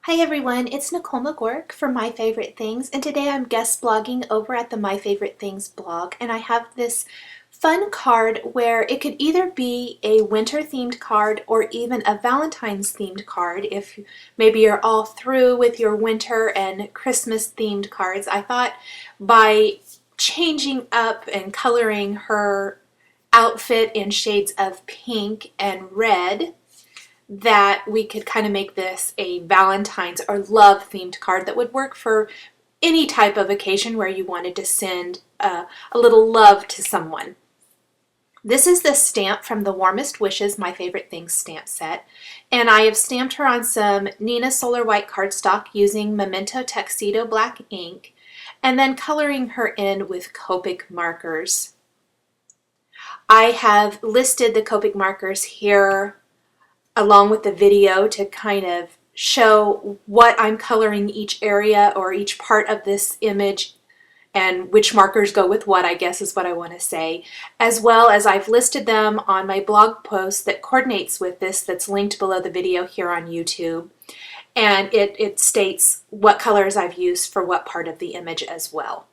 Hi everyone, it's Nicole McGurk from My Favorite Things, and today I'm guest blogging over at the My Favorite Things blog, and I have this fun card where it could either be a winter themed card or even a Valentine's themed card. If maybe you're all through with your winter and Christmas themed cards, I thought by changing up and coloring her outfit in shades of pink and red, that we could kind of make this a Valentine's or love themed card that would work for any type of occasion where you wanted to send a little love to someone. This is the stamp from the Warmest Wishes My Favorite Things stamp set, and I have stamped her on some Neenah Solar White cardstock using Memento Tuxedo black ink, and then coloring her in with Copic markers. I have listed the Copic markers here along with the video to kind of show what I'm coloring each area or each part of this image and which markers go with what, I guess is what I want to say, as well as I've listed them on my blog post that coordinates with this that's linked below the video here on YouTube, and it states what colors I've used for what part of the image as well.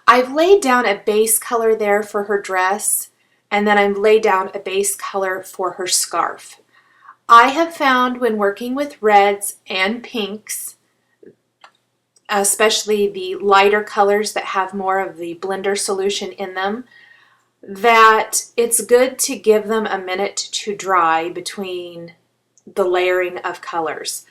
I've laid down a base color there for her dress, and then I've laid down a base color for her scarf. I have found when working with reds and pinks, especially the lighter colors that have more of the blender solution in them, that it's good to give them a minute to dry between the layering of colors.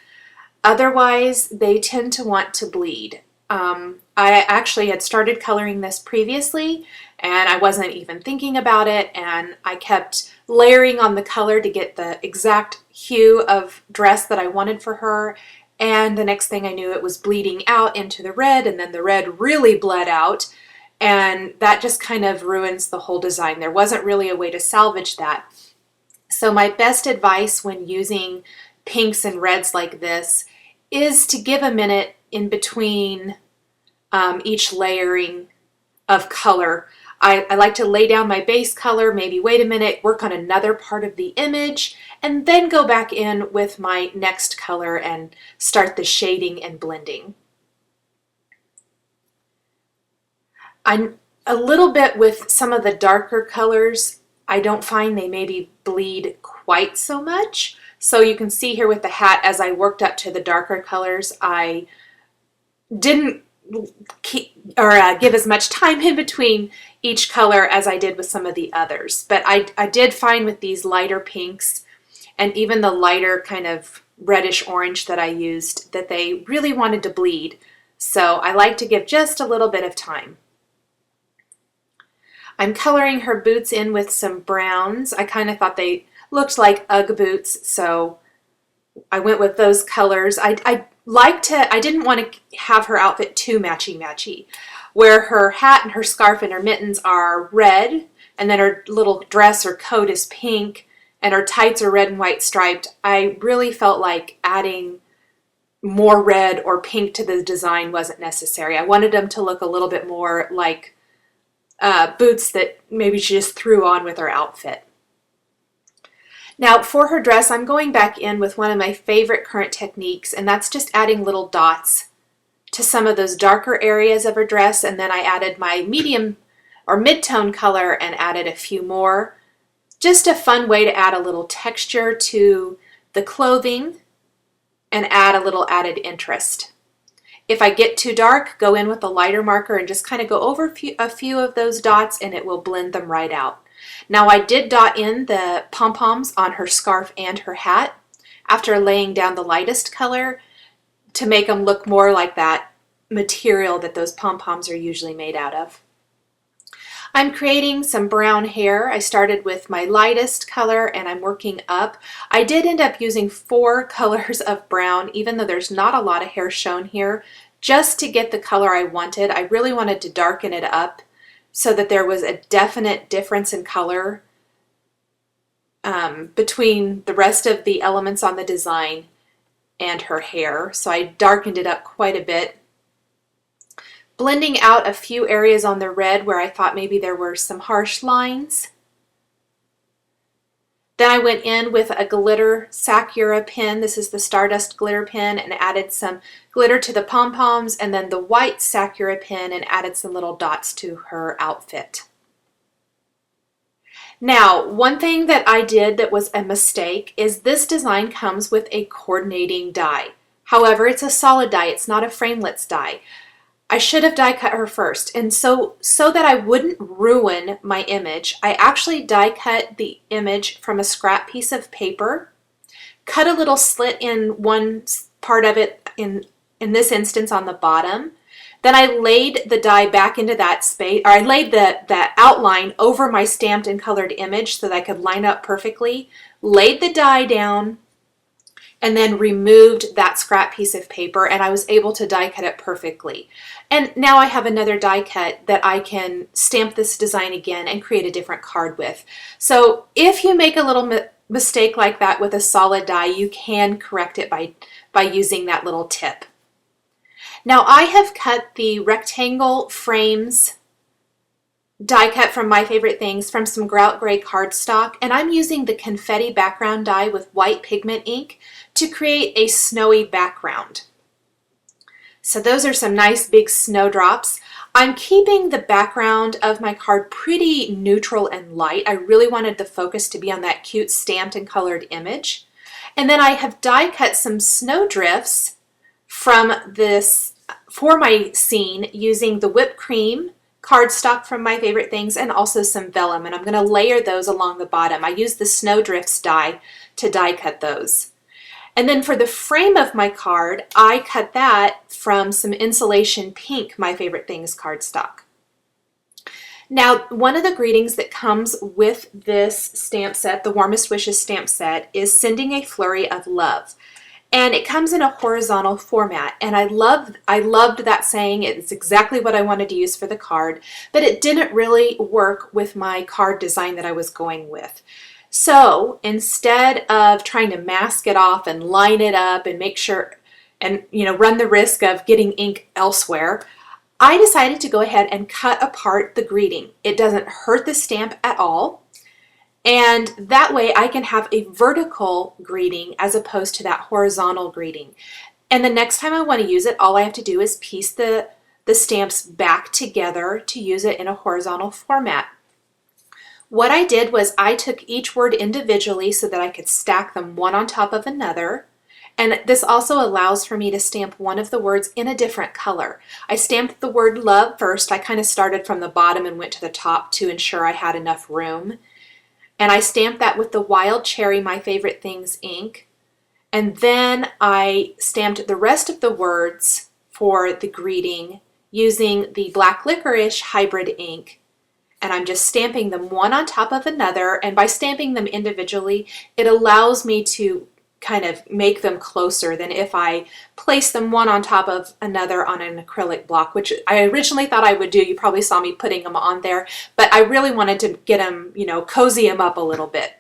Otherwise, they tend to want to bleed. I actually had started coloring this previously and I wasn't even thinking about it, and I kept layering on the color to get the exact hue of dress that I wanted for her, and the next thing I knew it was bleeding out into the red, and then the red really bled out, and that just kind of ruins the whole design. There wasn't really a way to salvage that. So my best advice when using pinks and reds like this is to give a minute in between each layering of color. I like to lay down my base color, maybe wait a minute, work on another part of the image, and then go back in with my next color and start the shading and blending. I'm a little bit with some of the darker colors. I don't find they maybe bleed quite so much. So you can see here with the hat, as I worked up to the darker colors, I didn't give as much time in between each color as I did with some of the others. But I did find with these lighter pinks and even the lighter kind of reddish orange that I used that they really wanted to bleed. So I like to give just a little bit of time. I'm coloring her boots in with some browns. I kind of thought they looked like Ugg boots, so I went with those colors. I didn't want to have her outfit too matchy-matchy, where her hat and her scarf and her mittens are red, and then her little dress or coat is pink, and her tights are red and white striped. I really felt like adding more red or pink to the design wasn't necessary. I wanted them to look a little bit more like boots that maybe she just threw on with her outfit. Now for her dress, I'm going back in with one of my favorite current techniques, and that's just adding little dots to some of those darker areas of her dress, and then I added my medium or mid-tone color and added a few more. Just a fun way to add a little texture to the clothing and add a little added interest. If I get too dark, go in with a lighter marker and just kind of go over a few of those dots, and it will blend them right out. Now I did dot in the pom-poms on her scarf and her hat after laying down the lightest color to make them look more like that material that those pom-poms are usually made out of. I'm creating some brown hair. I started with my lightest color and I'm working up. I did end up using 4 colors of brown, even though there's not a lot of hair shown here, just to get the color I wanted. I really wanted to darken it up so that there was a definite difference in color between the rest of the elements on the design and her hair. So I darkened it up quite a bit, blending out a few areas on the red where I thought maybe there were some harsh lines. Then I went in with a glitter Sakura pen. This is the Stardust glitter pen, and added some glitter to the pom-poms, and then the white Sakura pen and added some little dots to her outfit. Now, one thing that I did that was a mistake is this design comes with a coordinating die. However, it's a solid die, it's not a framelits die. I should have die cut her first, and so that I wouldn't ruin my image, I actually die cut the image from a scrap piece of paper, cut a little slit in one part of it, in this instance on the bottom. Then I laid the die back into that space, or I laid the outline over my stamped and colored image so that I could line up perfectly, laid the die down, and then removed that scrap piece of paper, and I was able to die cut it perfectly. And now I have another die cut that I can stamp this design again and create a different card with. So if you make a little mistake like that with a solid die, you can correct it by using that little tip. Now I have cut the rectangle frames die cut from My Favorite Things from some grout gray cardstock, and I'm using the confetti background die with white pigment ink to create a snowy background. So those are some nice big snowdrops. I'm keeping the background of my card pretty neutral and light. I really wanted the focus to be on that cute stamped and colored image. And then I have die cut some snowdrifts from this for my scene using the whipped cream cardstock from My Favorite Things and also some vellum, and I'm going to layer those along the bottom. I used the snowdrifts die to die cut those. And then for the frame of my card, I cut that from some insulation pink My Favorite Things cardstock. Now, one of the greetings that comes with this stamp set, the Warmest Wishes stamp set, is sending a flurry of love. And it comes in a horizontal format, and I loved that saying. It's exactly what I wanted to use for the card, but it didn't really work with my card design that I was going with. So instead of trying to mask it off and line it up and make sure and run the risk of getting ink elsewhere, I decided to go ahead and cut apart the greeting. It doesn't hurt the stamp at all. And that way I can have a vertical greeting as opposed to that horizontal greeting. And the next time I want to use it, all I have to do is piece the stamps back together to use it in a horizontal format. What I did was I took each word individually so that I could stack them one on top of another. And this also allows for me to stamp one of the words in a different color. I stamped the word love first. I kind of started from the bottom and went to the top to ensure I had enough room. And I stamped that with the Wild Cherry My Favorite Things ink. And then I stamped the rest of the words for the greeting using the Black Licorice Hybrid ink. And I'm just stamping them one on top of another. And by stamping them individually, it allows me to kind of make them closer than if I place them one on top of another on an acrylic block, which I originally thought I would do. You probably saw me putting them on there, but I really wanted to get them, cozy them up a little bit.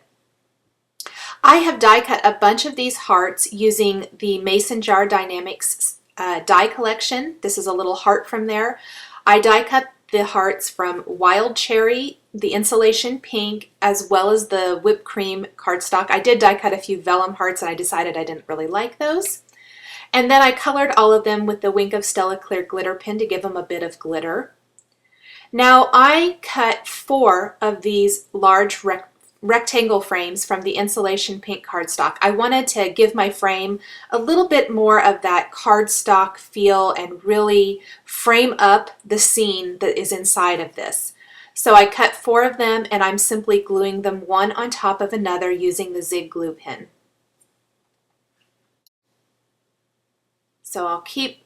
I have die cut a bunch of these hearts using the Mason Jar Die-namics die collection. This is a little heart from there. I die cut the hearts from Wild Cherry, the insulation pink, as well as the whipped cream cardstock. I did die cut a few vellum hearts and I decided I didn't really like those. And then I colored all of them with the Wink of Stella Clear glitter pen to give them a bit of glitter. Now I cut 4 of these large rectangle frames from the insulation pink cardstock. I wanted to give my frame a little bit more of that cardstock feel and really frame up the scene that is inside of this. So I cut 4 of them and I'm simply gluing them one on top of another using the Zig glue pen. So I'll keep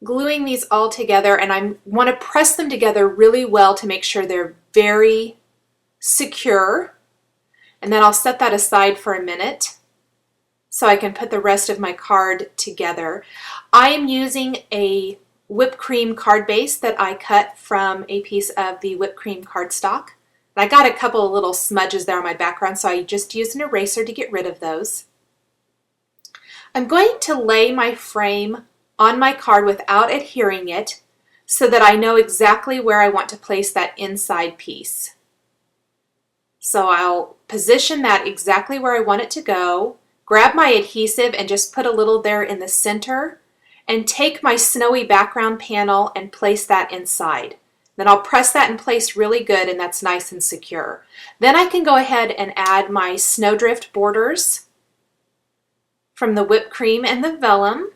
gluing these all together, and I want to press them together really well to make sure they're very secure. And then I'll set that aside for a minute so I can put the rest of my card together. I am using a whipped cream card base that I cut from a piece of the whipped cream cardstock. I got a couple of little smudges there on my background, so I just used an eraser to get rid of those. I'm going to lay my frame on my card without adhering it so that I know exactly where I want to place that inside piece. So I'll position that exactly where I want it to go, grab my adhesive and just put a little there in the center, and take my snowy background panel and place that inside. Then I'll press that in place really good, and that's nice and secure. Then I can go ahead and add my snowdrift borders from the whipped cream and the vellum.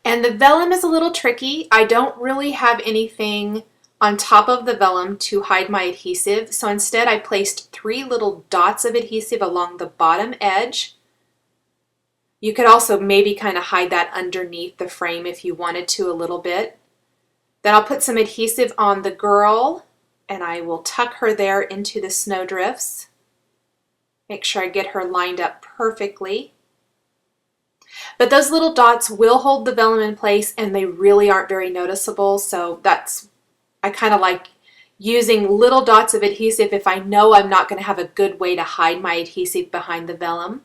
And the vellum is a little tricky. I don't really have anything on top of the vellum to hide my adhesive, so instead I placed 3 little dots of adhesive along the bottom edge. You could also maybe kind of hide that underneath the frame if you wanted to a little bit. Then I'll put some adhesive on the girl, and I will tuck her there into the snowdrifts. Make sure I get her lined up perfectly. But those little dots will hold the vellum in place, and they really aren't very noticeable, so I kind of like using little dots of adhesive if I know I'm not going to have a good way to hide my adhesive behind the vellum.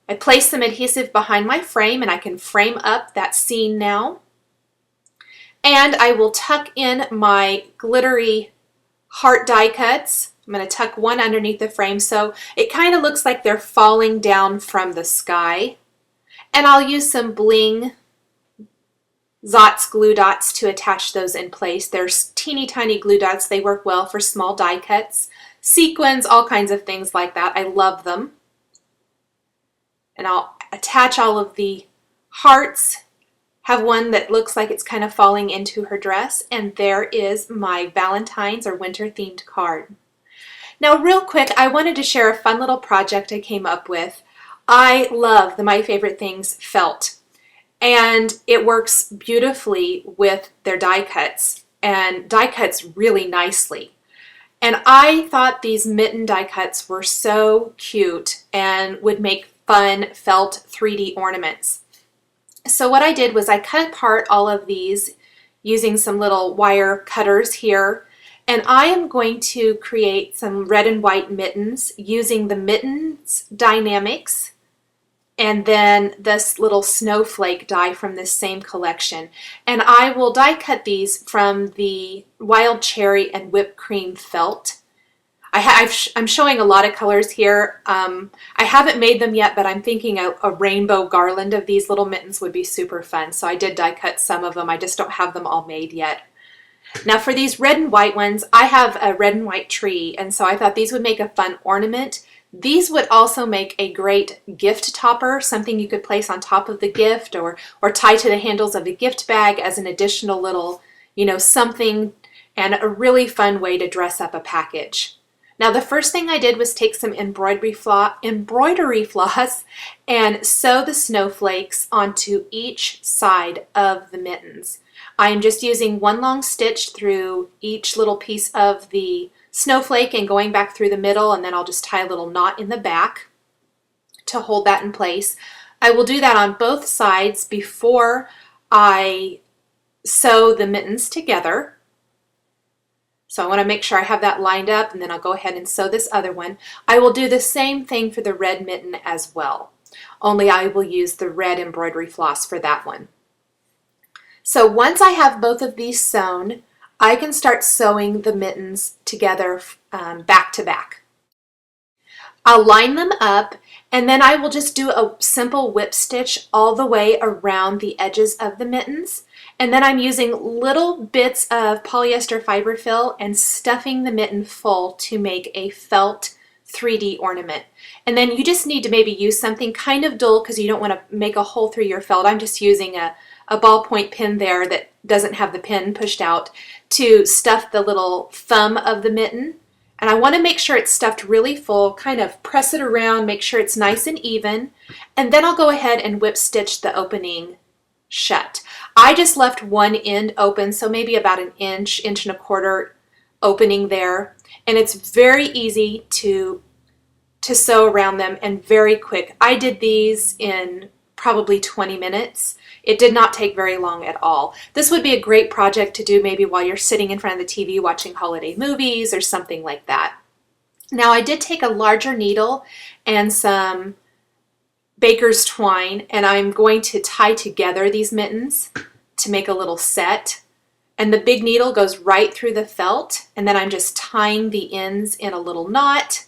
I place some adhesive behind my frame, and I can frame up that scene now. And I will tuck in my glittery heart die cuts. I'm going to tuck one underneath the frame so it kind of looks like they're falling down from the sky. And I'll use some bling Zotz glue dots to attach those in place. They're teeny tiny glue dots. They work well for small die cuts, sequins, all kinds of things like that. I love them. And I'll attach all of the hearts, have one that looks like it's kind of falling into her dress, and there is my Valentine's or winter themed card. Now real quick, I wanted to share a fun little project I came up with. I love the My Favorite Things felt, and it works beautifully with their die cuts, and die cuts really nicely. And I thought these mitten die cuts were so cute and would make fun felt 3D ornaments. So what I did was I cut apart all of these using some little wire cutters here, and I am going to create some red and white mittens using the Mittens Die-namics and then this little snowflake die from this same collection. And I will die cut these from the wild cherry and whipped cream felt. I'm showing a lot of colors here. I haven't made them yet, but I'm thinking a rainbow garland of these little mittens would be super fun. So I did die cut some of them. I just don't have them all made yet. Now for these red and white ones, I have a red and white tree, and so I thought these would make a fun ornament. These would also make a great gift topper, something you could place on top of the gift or tie to the handles of a gift bag as an additional little, something, and a really fun way to dress up a package. Now the first thing I did was take some embroidery floss and sew the snowflakes onto each side of the mittens. I am just using one long stitch through each little piece of the snowflake and going back through the middle, and then I'll just tie a little knot in the back to hold that in place. I will do that on both sides before I sew the mittens together. So I want to make sure I have that lined up, and then I'll go ahead and sew this other one. I will do the same thing for the red mitten as well, only I will use the red embroidery floss for that one. So once I have both of these sewn, I can start sewing the mittens together back to back. I'll line them up, and then I will just do a simple whip stitch all the way around the edges of the mittens. And then I'm using little bits of polyester fiber fill and stuffing the mitten full to make a felt 3D ornament. And then you just need to maybe use something kind of dull because you don't want to make a hole through your felt. I'm just using a ballpoint pin there that doesn't have the pin pushed out to stuff the little thumb of the mitten. And I want to make sure it's stuffed really full, kind of press it around, make sure it's nice and even. And then I'll go ahead and whip stitch the opening shut. I just left one end open, so maybe about an inch, inch and a quarter opening there. And it's very easy to sew around them and very quick. I did these in probably 20 minutes. It did not take very long at all. This would be a great project to do maybe while you're sitting in front of the TV watching holiday movies or something like that. Now I did take a larger needle and some baker's twine, and I'm going to tie together these mittens to make a little set. And the big needle goes right through the felt, and then I'm just tying the ends in a little knot.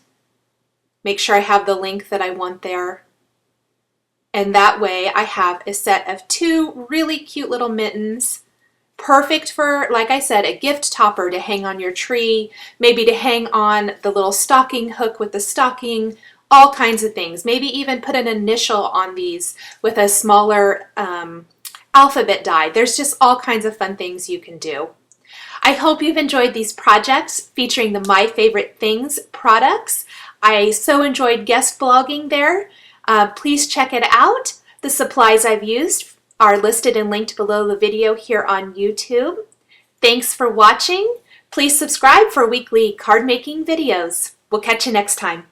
Make sure I have the length that I want there. And that way I have a set of 2 really cute little mittens. Perfect for, like I said, a gift topper to hang on your tree, maybe to hang on the little stocking hook with the stocking, all kinds of things. Maybe even put an initial on these with a smaller alphabet die. There's just all kinds of fun things you can do. I hope you've enjoyed these projects featuring the My Favorite Things products. I so enjoyed guest blogging there. Please check it out. The supplies I've used are listed and linked below the video here on YouTube. Thanks for watching. Please subscribe for weekly card making videos. We'll catch you next time.